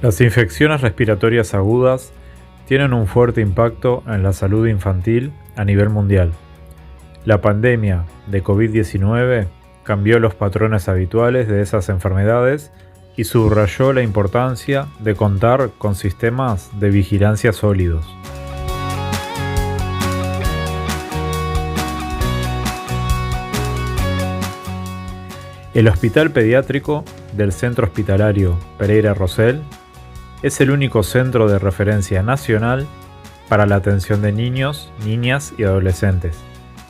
Las infecciones respiratorias agudas tienen un fuerte impacto en la salud infantil a nivel mundial. La pandemia de COVID-19 cambió los patrones habituales de esas enfermedades y subrayó la importancia de contar con sistemas de vigilancia sólidos. El Hospital Pediátrico del Centro Hospitalario Pereira Rosell es el único centro de referencia nacional para la atención de niños, niñas y adolescentes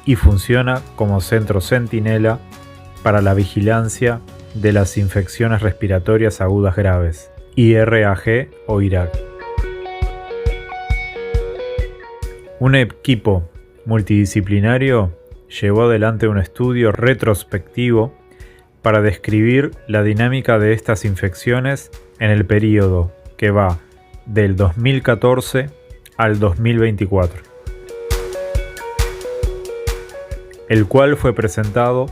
y funciona como centro centinela para la vigilancia de las infecciones respiratorias agudas graves, IRAG o IRAG. Un equipo multidisciplinario llevó adelante un estudio retrospectivo para describir la dinámica de estas infecciones en el período que va del 2014 al 2024, el cual fue presentado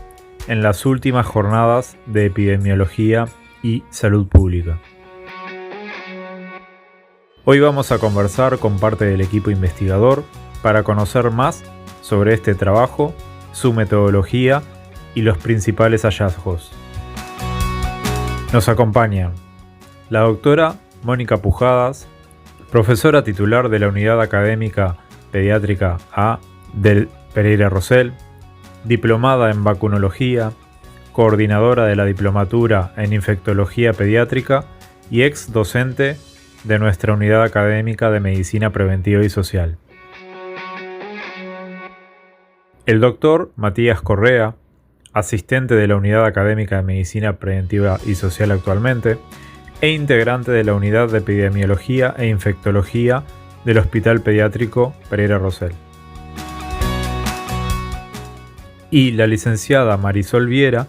en las últimas jornadas de epidemiología y salud pública. Hoy vamos a conversar con parte del equipo investigador para conocer más sobre este trabajo, su metodología y los principales hallazgos. Nos acompañan la doctora Mónica Pujadas, profesora titular de la Unidad Académica Pediátrica A del Pereira Rosell, diplomada en vacunología, coordinadora de la diplomatura en infectología pediátrica y ex docente de nuestra Unidad Académica de Medicina Preventiva y Social. El doctor Matías Correa, asistente de la Unidad Académica de Medicina Preventiva y Social actualmente, e integrante de la Unidad de Epidemiología e Infectología del Hospital Pediátrico Pereira Rosell. Y la licenciada Marisol Viera,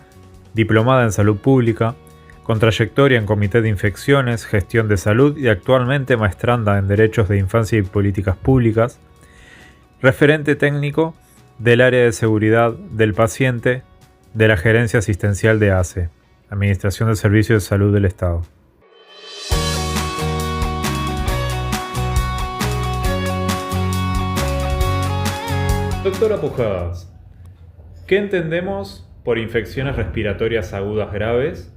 diplomada en Salud Pública, con trayectoria en Comité de Infecciones, Gestión de Salud y actualmente maestranda en Derechos de Infancia y Políticas Públicas, referente técnico del área de seguridad del paciente de la Gerencia Asistencial de ACE, Administración de Servicios de Salud del Estado. Doctora Pujadas, ¿qué entendemos por infecciones respiratorias agudas graves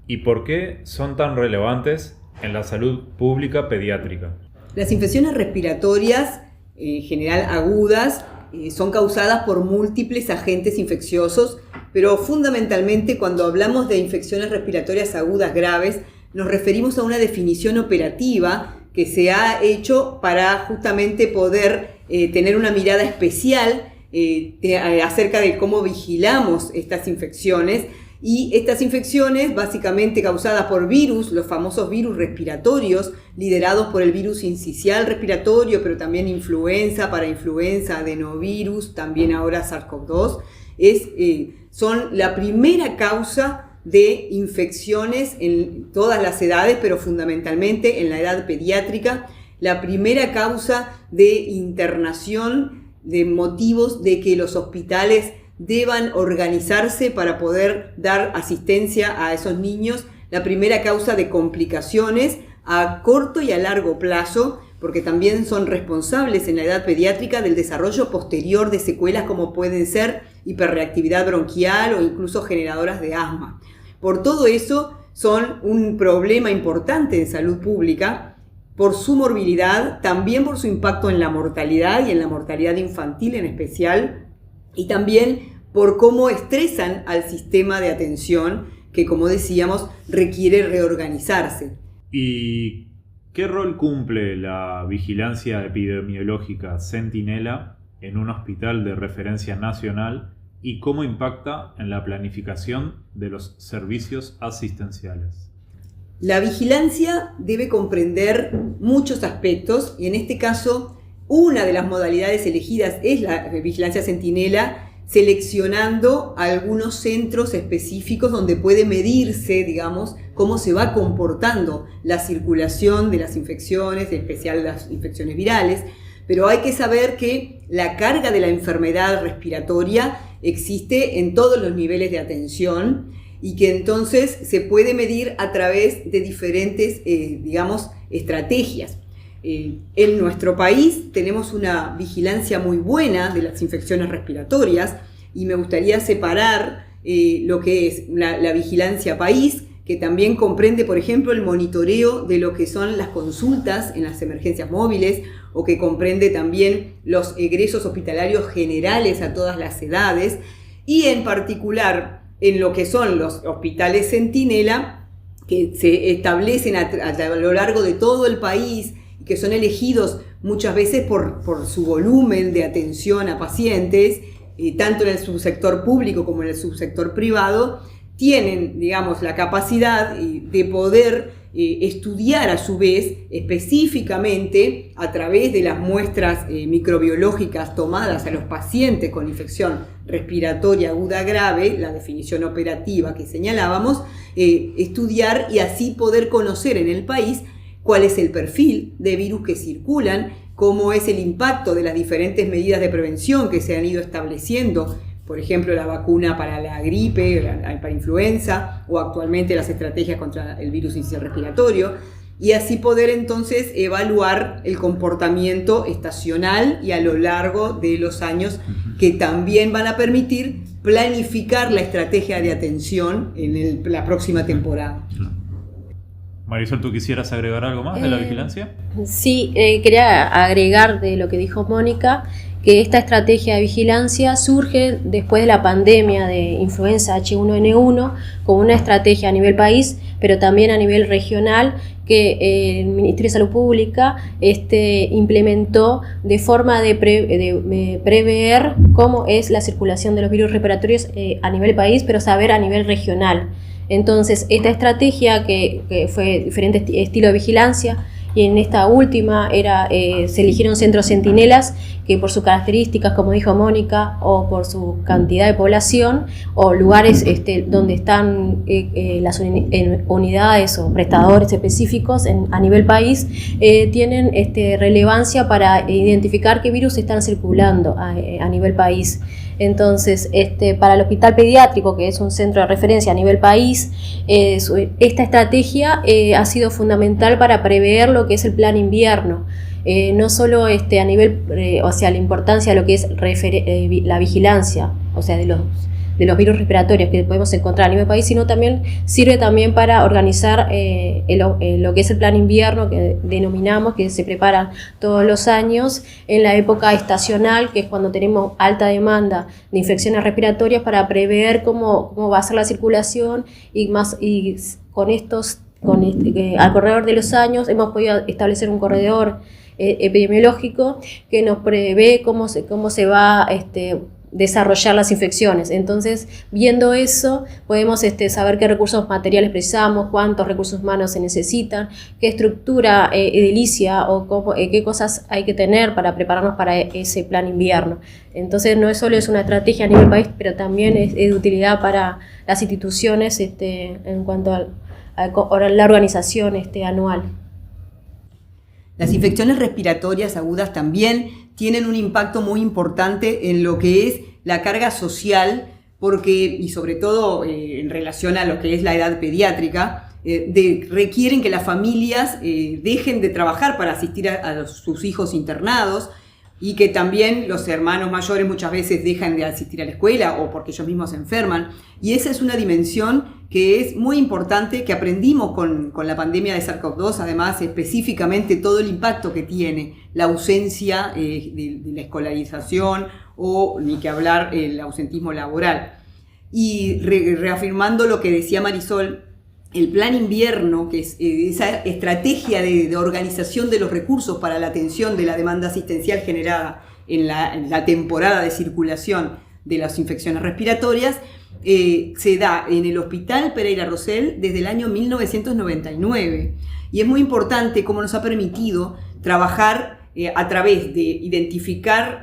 y por qué son tan relevantes en la salud pública pediátrica? Las infecciones respiratorias, en general agudas, son causadas por múltiples agentes infecciosos, pero fundamentalmente cuando hablamos de infecciones respiratorias agudas graves, nos referimos a una definición operativa que se ha hecho para justamente poder tener una mirada especial acerca de cómo vigilamos estas infecciones. Y estas infecciones, básicamente causadas por virus, los famosos virus respiratorios, liderados por el virus sincicial respiratorio, pero también influenza, parainfluenza, adenovirus, también ahora SARS-CoV-2, son la primera causa de infecciones en todas las edades, pero fundamentalmente en la edad pediátrica, la primera causa de internación, de motivos de que los hospitales deban organizarse para poder dar asistencia a esos niños, la primera causa de complicaciones a corto y a largo plazo, porque también son responsables en la edad pediátrica del desarrollo posterior de secuelas como pueden ser hiperreactividad bronquial o incluso generadoras de asma. Por todo eso son un problema importante en salud pública, por su morbilidad, también por su impacto en la mortalidad y en la mortalidad infantil en especial, y también por cómo estresan al sistema de atención que, como decíamos, requiere reorganizarse. ¿Y qué rol cumple la vigilancia epidemiológica centinela en un hospital de referencia nacional y cómo impacta en la planificación de los servicios asistenciales? La vigilancia debe comprender muchos aspectos y en este caso una de las modalidades elegidas es la vigilancia centinela, seleccionando algunos centros específicos donde puede medirse, digamos, cómo se va comportando la circulación de las infecciones, en especial las infecciones virales. Pero hay que saber que la carga de la enfermedad respiratoria existe en todos los niveles de atención y que entonces se puede medir a través de diferentes, estrategias. En nuestro país tenemos una vigilancia muy buena de las infecciones respiratorias y me gustaría separar lo que es la vigilancia país, que también comprende, por ejemplo, el monitoreo de lo que son las consultas en las emergencias móviles, o que comprende también los egresos hospitalarios generales a todas las edades, y en particular en lo que son los hospitales centinela, que se establecen a lo largo de todo el país y que son elegidos muchas veces por su volumen de atención a pacientes, tanto en el subsector público como en el subsector privado, tienen, digamos, la capacidad de poder estudiar a su vez específicamente a través de las muestras microbiológicas tomadas a los pacientes con infección respiratoria aguda grave, la definición operativa que señalábamos, estudiar y así poder conocer en el país cuál es el perfil de virus que circulan, cómo es el impacto de las diferentes medidas de prevención que se han ido estableciendo, por ejemplo, la vacuna para la gripe, para influenza, o actualmente las estrategias contra el virus incisional respiratorio, y así poder entonces evaluar el comportamiento estacional y a lo largo de los años, que también van a permitir planificar la estrategia de atención en la próxima temporada. Marisol, ¿tú quisieras agregar algo más de la vigilancia? Sí, quería agregar de lo que dijo Mónica, que esta estrategia de vigilancia surge después de la pandemia de influenza H1N1 como una estrategia a nivel país, pero también a nivel regional, que el Ministerio de Salud Pública implementó de forma de prever cómo es la circulación de los virus respiratorios a nivel país, pero saber a nivel regional. Entonces, esta estrategia que fue diferente estilo de vigilancia, y en esta última se eligieron centros centinelas que por sus características, como dijo Mónica, o por su cantidad de población, o lugares donde están las unidades o prestadores específicos a nivel país, tienen relevancia para identificar qué virus están circulando a nivel país. Entonces, para el hospital pediátrico, que es un centro de referencia a nivel país, esta estrategia ha sido fundamental para prever lo que es el plan invierno. No solo a nivel, la importancia de lo que es la vigilancia, de los virus respiratorios que podemos encontrar a nivel país, sino también sirve también para organizar lo que es el plan invierno, que denominamos, que se prepara todos los años en la época estacional, que es cuando tenemos alta demanda de infecciones respiratorias, para prever cómo va a ser la circulación y al corredor de los años hemos podido establecer un corredor epidemiológico que nos prevé cómo se va desarrollar las infecciones. Entonces, viendo eso, podemos saber qué recursos materiales precisamos, cuántos recursos humanos se necesitan, qué estructura edilicia o qué cosas hay que tener para prepararnos para ese plan invierno. Entonces, no es solo una estrategia a nivel país, pero también es de utilidad para las instituciones en cuanto a la organización anual. Las infecciones respiratorias agudas también tienen un impacto muy importante en lo que es la carga social, y sobre todo en relación a lo que es la edad pediátrica, requieren que las familias dejen de trabajar para asistir a sus hijos internados, y que también los hermanos mayores muchas veces dejan de asistir a la escuela o porque ellos mismos se enferman. Y esa es una dimensión que es muy importante, que aprendimos con la pandemia de SARS-CoV-2, además específicamente todo el impacto que tiene la ausencia de la escolarización, o ni que hablar el ausentismo laboral. Y reafirmando lo que decía Marisol, el plan invierno, que es esa estrategia de organización de los recursos para la atención de la demanda asistencial generada en la temporada de circulación de las infecciones respiratorias, se da en el Hospital Pereira Rosell desde el año 1999. Y es muy importante cómo nos ha permitido trabajar a través de identificar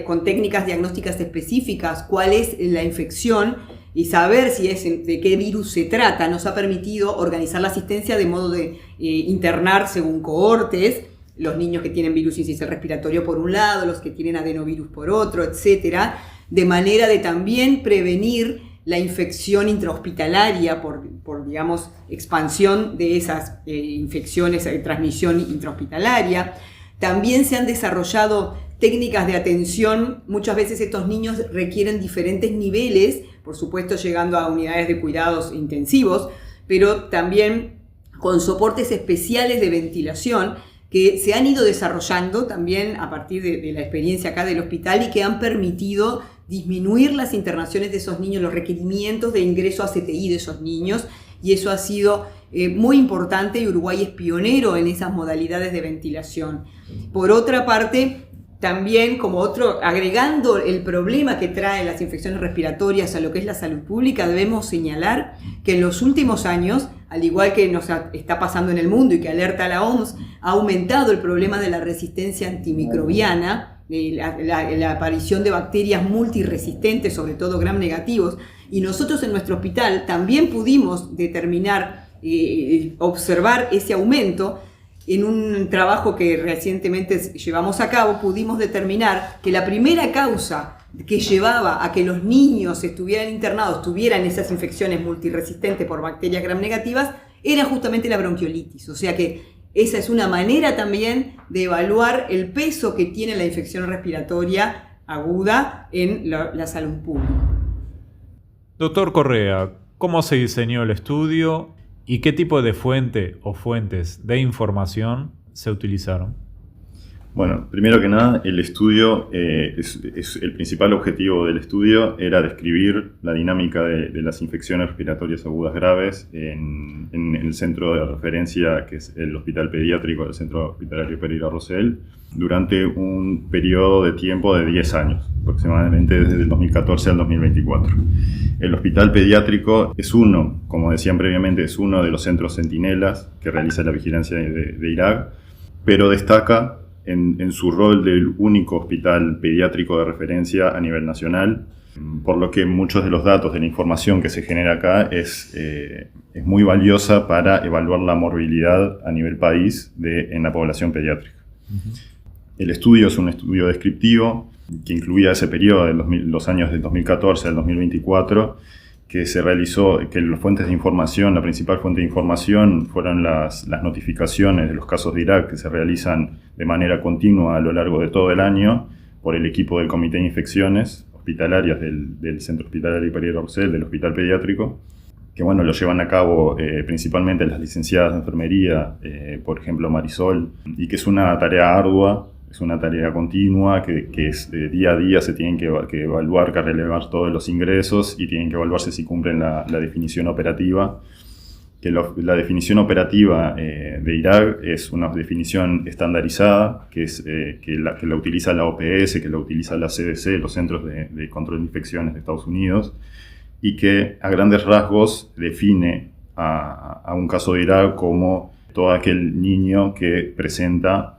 con técnicas diagnósticas específicas cuál es la infección y saber de qué virus se trata. Nos ha permitido organizar la asistencia de modo de internar según cohortes, los niños que tienen virus incisional respiratorio por un lado, los que tienen adenovirus por otro, etcétera, de manera de también prevenir la infección intrahospitalaria por digamos, expansión de esas infecciones de transmisión intrahospitalaria. También se han desarrollado técnicas de atención. Muchas veces estos niños requieren diferentes niveles, por supuesto llegando a unidades de cuidados intensivos, pero también con soportes especiales de ventilación que se han ido desarrollando también a partir de la experiencia acá del hospital y que han permitido disminuir las internaciones de esos niños, los requerimientos de ingreso a CTI de esos niños, y eso ha sido muy importante, y Uruguay es pionero en esas modalidades de ventilación. Por otra parte, también agregando el problema que traen las infecciones respiratorias a lo que es la salud pública, debemos señalar que en los últimos años, al igual que nos está pasando en el mundo y que alerta la OMS, ha aumentado el problema de la resistencia antimicrobiana, la aparición de bacterias multiresistentes, sobre todo gram negativos, y nosotros en nuestro hospital también pudimos determinar, observar ese aumento. En un trabajo que recientemente llevamos a cabo, pudimos determinar que la primera causa que llevaba a que los niños estuvieran internados, tuvieran esas infecciones multiresistentes por bacterias gram negativas, era justamente la bronquiolitis. O sea que esa es una manera también de evaluar el peso que tiene la infección respiratoria aguda en la salud pública. Doctor Correa, ¿cómo se diseñó el estudio y qué tipo de fuente o fuentes de información se utilizaron? Bueno, primero que nada, el estudio, el principal objetivo del estudio era describir la dinámica de las infecciones respiratorias agudas graves en el centro de referencia, que es el Hospital Pediátrico del Centro Hospitalario Pereira Rosell, durante un periodo de tiempo de 10 años, aproximadamente desde el 2014 al 2024. El Hospital Pediátrico es como decían previamente, es uno de los centros centinelas que realiza la vigilancia de IRAG, pero destaca en su rol del único hospital pediátrico de referencia a nivel nacional, por lo que muchos de los datos de la información que se genera acá es muy valiosa para evaluar la morbilidad a nivel país en la población pediátrica. Uh-huh. El estudio es un estudio descriptivo que incluía ese periodo de los años del 2014 al 2024, que se realizó, que las fuentes de información, la principal fuente de información fueron las notificaciones de los casos de IRAG que se realizan de manera continua a lo largo de todo el año por el equipo del Comité de Infecciones Hospitalarias del Centro Hospitalario Pereira Rosell, del Hospital Pediátrico, que lo llevan a cabo principalmente las licenciadas de enfermería, por ejemplo Marisol, y que es una tarea ardua. Es una tarea continua que es día a día se tienen que evaluar, que relevar todos los ingresos y tienen que evaluarse si cumplen la definición operativa. Que la definición operativa de IRAG es una definición estandarizada, que la utiliza la OPS, que la utiliza la CDC, los Centros de Control de Infecciones de Estados Unidos, y que a grandes rasgos define a un caso de IRAG como todo aquel niño que presenta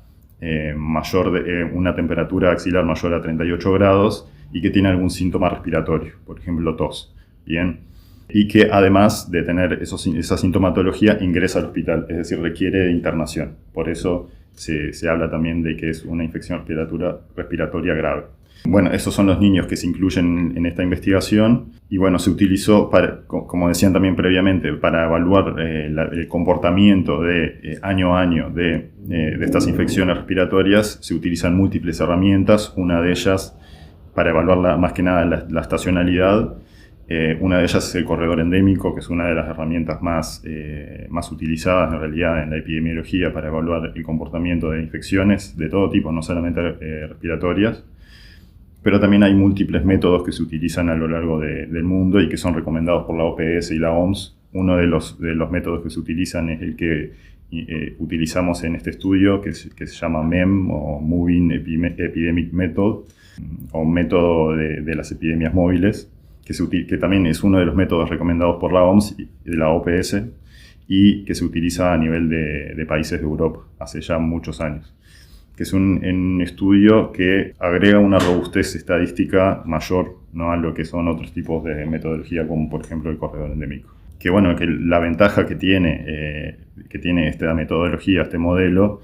una temperatura axilar mayor a 38 grados y que tiene algún síntoma respiratorio, por ejemplo tos, ¿bien? Y que además de tener esa sintomatología ingresa al hospital, es decir, requiere internación. Por eso se habla también de que es una infección respiratoria grave. Bueno, esos son los niños que se incluyen en esta investigación y se utilizó, como decían también previamente, para evaluar el comportamiento de año a año de estas infecciones respiratorias. Se utilizan múltiples herramientas, una de ellas para evaluar más que nada la estacionalidad. Una de ellas es el corredor endémico, que es una de las herramientas más utilizadas en realidad en la epidemiología para evaluar el comportamiento de infecciones de todo tipo, no solamente respiratorias. Pero también hay múltiples métodos que se utilizan a lo largo del mundo y que son recomendados por la OPS y la OMS. Uno de los métodos que se utilizan es el que utilizamos en este estudio, que se llama MEM o Moving Epidemic Method, o método de las epidemias móviles, que también es uno de los métodos recomendados por la OMS y de la OPS y que se utiliza a nivel de países de Europa hace ya muchos años. Que es un estudio que agrega una robustez estadística mayor, ¿no?, a lo que son otros tipos de metodología, como por ejemplo el corredor endémico. Que la ventaja que tiene esta metodología, este modelo,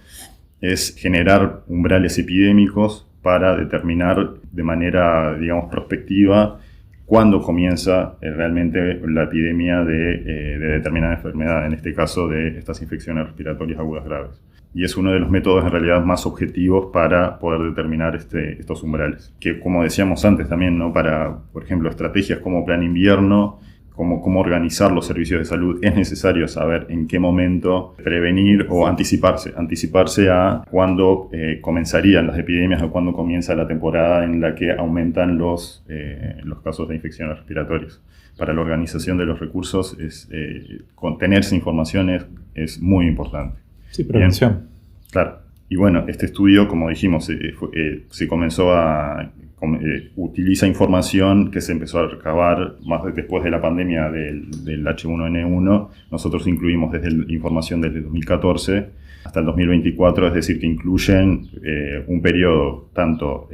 es generar umbrales epidémicos para determinar de manera, prospectiva cuándo comienza realmente la epidemia de determinada enfermedad, en este caso de estas infecciones respiratorias agudas graves. Y es uno de los métodos en realidad más objetivos para poder determinar estos umbrales. Que como decíamos antes también, ¿no? Para, por ejemplo, estrategias como Plan Invierno, cómo organizar los servicios de salud, es necesario saber en qué momento prevenir o anticiparse a cuándo comenzarían las epidemias o cuándo comienza la temporada en la que aumentan los casos de infecciones respiratorias. Para la organización de los recursos, tener esa información es muy importante. Sí, prevención. Bien, claro. Y bueno, este estudio, como dijimos, se comenzó utiliza información que se empezó a recabar más después de la pandemia del H1N1. Nosotros incluimos información desde 2014 hasta el 2024, es decir, que incluyen un periodo, tanto,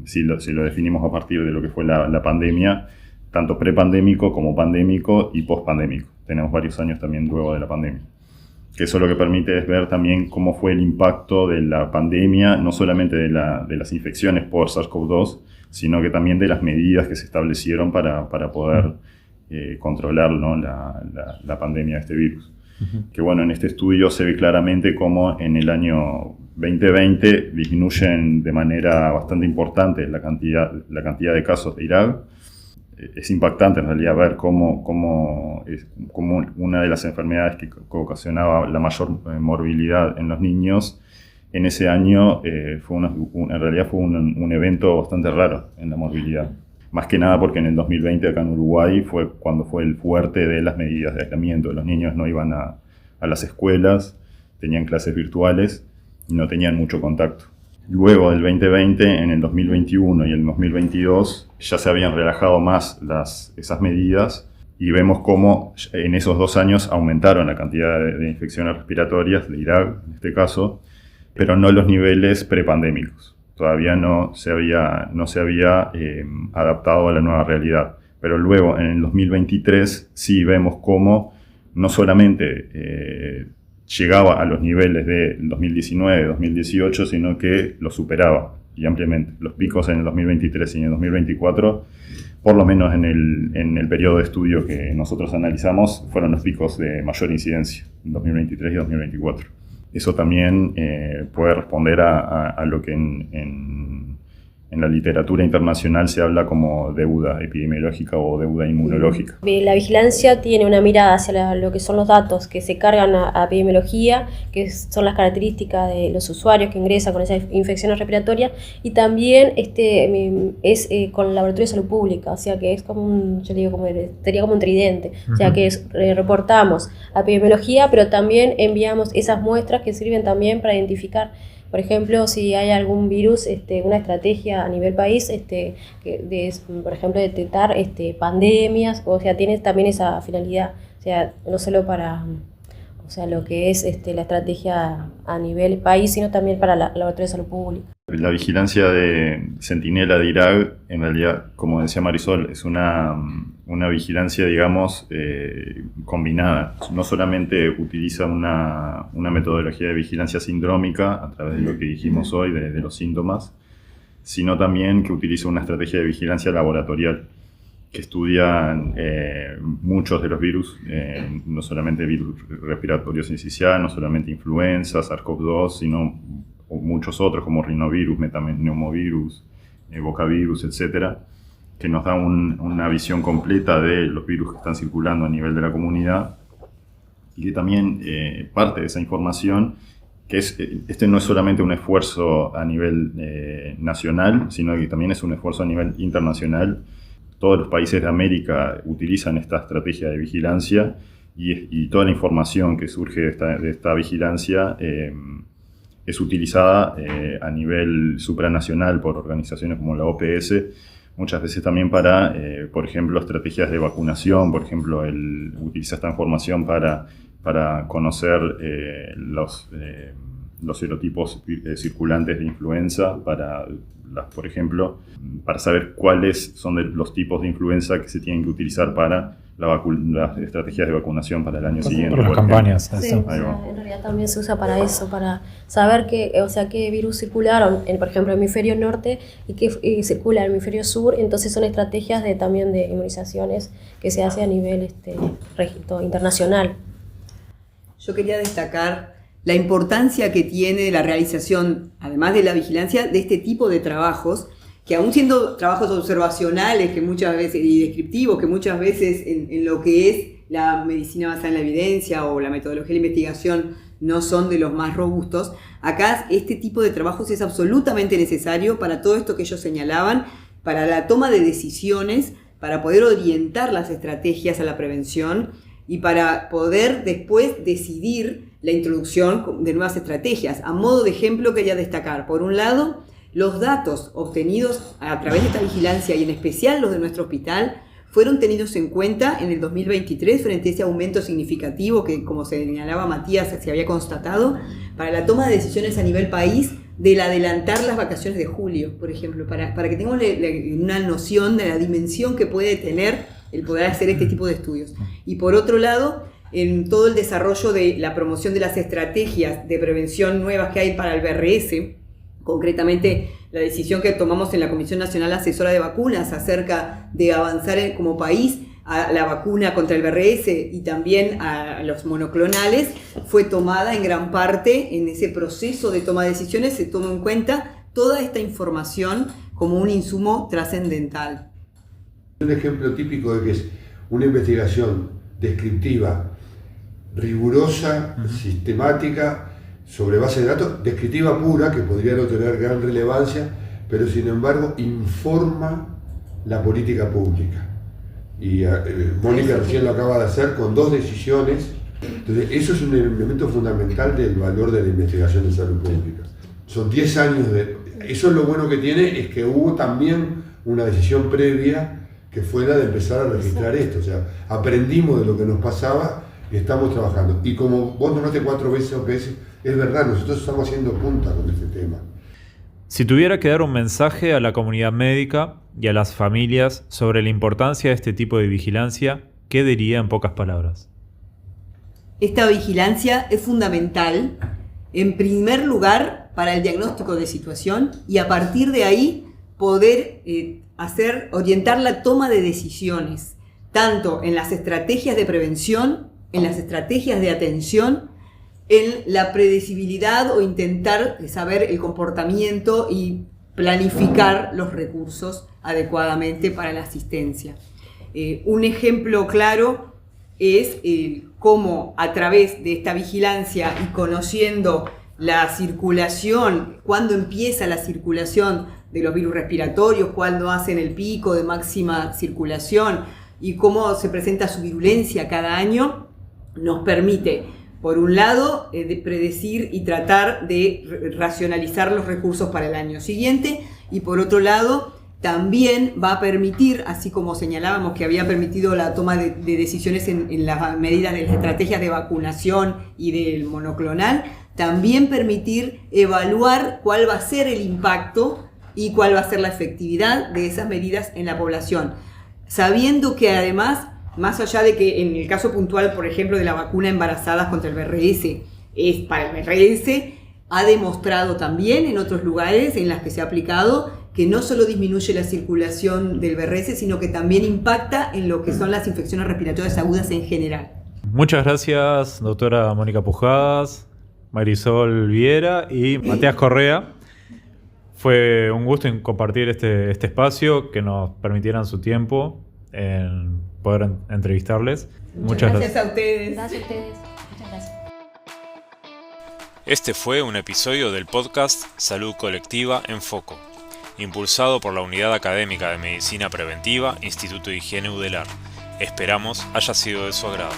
si lo definimos a partir de lo que fue la pandemia, tanto prepandémico como pandémico y pospandémico. Tenemos varios años también luego de la pandemia. Que eso lo que permite es ver también cómo fue el impacto de la pandemia, no solamente de las infecciones por SARS-CoV-2, sino que también de las medidas que se establecieron para poder controlar, ¿no? la pandemia de este virus. Que bueno, en este estudio se ve claramente cómo en el año 2020 disminuyen de manera bastante importante la cantidad de casos de IRAG. Es impactante en realidad ver cómo una de las enfermedades que ocasionaba la mayor morbilidad en los niños en ese año en realidad fue un evento bastante raro en la morbilidad. Más que nada porque en el 2020 acá en Uruguay fue cuando fue el fuerte de las medidas de aislamiento. Los niños no iban a las escuelas, tenían clases virtuales y no tenían mucho contacto. Luego del 2020, en el 2021 y el 2022, ya se habían relajado más esas medidas y vemos cómo en esos 2 años aumentaron la cantidad de infecciones respiratorias, de IRAG en este caso, pero no los niveles prepandémicos. Todavía no se había adaptado a la nueva realidad. Pero luego, en el 2023, sí vemos cómo no solamente llegaba a los niveles del 2019, 2018, sino que los superaba y ampliamente. Los picos en el 2023 y en el 2024, por lo menos en el periodo de estudio que nosotros analizamos, fueron los picos de mayor incidencia, en 2023 y 2024. Eso también puede responder a lo que en la literatura internacional se habla como deuda epidemiológica o deuda inmunológica. La vigilancia tiene una mirada hacia lo que son los datos que se cargan a epidemiología, que son las características de los usuarios que ingresan con esas infecciones respiratorias, y también es con el Laboratorio de Salud Pública, o sea que es sería como un tridente, o sea que reportamos a epidemiología, pero también enviamos esas muestras que sirven también para identificar. Por ejemplo, si hay algún virus, una estrategia a nivel país, por ejemplo, detectar pandemias, o sea, tiene también esa finalidad, o sea, no solo para, o sea, lo que es la estrategia a nivel país, sino también para la Laboratorio de Salud Pública. La vigilancia de Centinela de IRAG, en realidad, como decía Marisol, es una vigilancia, digamos, combinada. No solamente utiliza una metodología de vigilancia sindrómica a través de lo que dijimos hoy, de los síntomas, sino también que utiliza una estrategia de vigilancia laboratorial, que estudian muchos de los virus, no solamente virus respiratorios sincicial, no solamente influenza, SARS-CoV-2, sino muchos otros como rinovirus, metapneumovirus, bocavirus, etcétera, que nos da una visión completa de los virus que están circulando a nivel de la comunidad, y que también parte de esa información, que no es solamente un esfuerzo a nivel nacional, sino que también es un esfuerzo a nivel internacional. Todos los países de América utilizan esta estrategia de vigilancia, y toda la información que surge de esta vigilancia es utilizada a nivel supranacional por organizaciones como la OPS, muchas veces también para, por ejemplo, estrategias de vacunación. Por ejemplo, utiliza esta información para conocer los serotipos circulantes de influenza, por ejemplo, para saber cuáles son los tipos de influenza que se tienen que utilizar para las estrategias de vacunación para el año siguiente. Por las campañas. Sí, en realidad también se usa para eso, para saber qué virus circularon, por ejemplo, el hemisferio norte y qué circula el hemisferio sur. Entonces son estrategias también de inmunizaciones que se hace a nivel internacional. Yo quería destacar la importancia que tiene la realización, además de la vigilancia, de este tipo de trabajos, que aún siendo trabajos observacionales que muchas veces, y descriptivos, que muchas veces en lo que es la medicina basada en la evidencia o la metodología de la investigación no son de los más robustos, acá este tipo de trabajos es absolutamente necesario para todo esto que ellos señalaban, para la toma de decisiones, para poder orientar las estrategias a la prevención y para poder después decidir la introducción de nuevas estrategias. A modo de ejemplo quería destacar, por un lado, los datos obtenidos a través de esta vigilancia y en especial los de nuestro hospital fueron tenidos en cuenta en el 2023 frente a ese aumento significativo que, como señalaba Matías, se había constatado para la toma de decisiones a nivel país del adelantar las vacaciones de julio, por ejemplo, para que tengamos una noción de la dimensión que puede tener el poder hacer este tipo de estudios. Y por otro lado, en todo el desarrollo de la promoción de las estrategias de prevención nuevas que hay para el BRS, concretamente la decisión que tomamos en la Comisión Nacional Asesora de Vacunas acerca de avanzar como país a la vacuna contra el BRS y también a los monoclonales, fue tomada en gran parte en ese proceso de toma de decisiones, se tomó en cuenta toda esta información como un insumo trascendental. Un ejemplo típico de que es una investigación descriptiva, rigurosa, sistemática, sobre base de datos, descriptiva pura, que podría no tener gran relevancia, pero sin embargo informa la política pública. Y Mónica recién lo acaba de hacer con 2 decisiones. Entonces, eso es un elemento fundamental del valor de la investigación de salud pública. Son 10 años de... Eso es lo bueno que tiene, es que hubo también una decisión previa que fue la de empezar a registrar esto. O sea, aprendimos de lo que nos pasaba y estamos trabajando. Y como vos nombraste 4 veces, es verdad, nosotros estamos haciendo punta con este tema. Si tuviera que dar un mensaje a la comunidad médica y a las familias sobre la importancia de este tipo de vigilancia, ¿qué diría en pocas palabras? Esta vigilancia es fundamental, en primer lugar, para el diagnóstico de situación y a partir de ahí poder orientar la toma de decisiones, tanto en las estrategias de prevención, en las estrategias de atención, en la predecibilidad o intentar saber el comportamiento y planificar los recursos adecuadamente para la asistencia. Un ejemplo claro es cómo a través de esta vigilancia y conociendo la circulación, cuándo empieza la circulación de los virus respiratorios, cuándo hacen el pico de máxima circulación y cómo se presenta su virulencia cada año, nos permite, por un lado, predecir y tratar de racionalizar los recursos para el año siguiente y por otro lado, también va a permitir, así como señalábamos que había permitido la toma de decisiones en las medidas de las estrategias de vacunación y del monoclonal, también permitir evaluar cuál va a ser el impacto y cuál va a ser la efectividad de esas medidas en la población, sabiendo que además, más allá de que en el caso puntual, por ejemplo, de la vacuna embarazadas contra el BRS, es para el BRS, ha demostrado también en otros lugares en los que se ha aplicado que no solo disminuye la circulación del BRS, sino que también impacta en lo que son las infecciones respiratorias agudas en general. Muchas gracias, doctora Mónica Pujadas, Marisol Viera y Matías Correa. Fue un gusto compartir este espacio, que nos permitieran su tiempo en poder entrevistarles. Muchas gracias a ustedes. Gracias a ustedes. Muchas gracias. Este fue un episodio del podcast Salud Colectiva en Foco, impulsado por la Unidad Académica de Medicina Preventiva, Instituto de Higiene UDELAR. Esperamos haya sido de su agrado.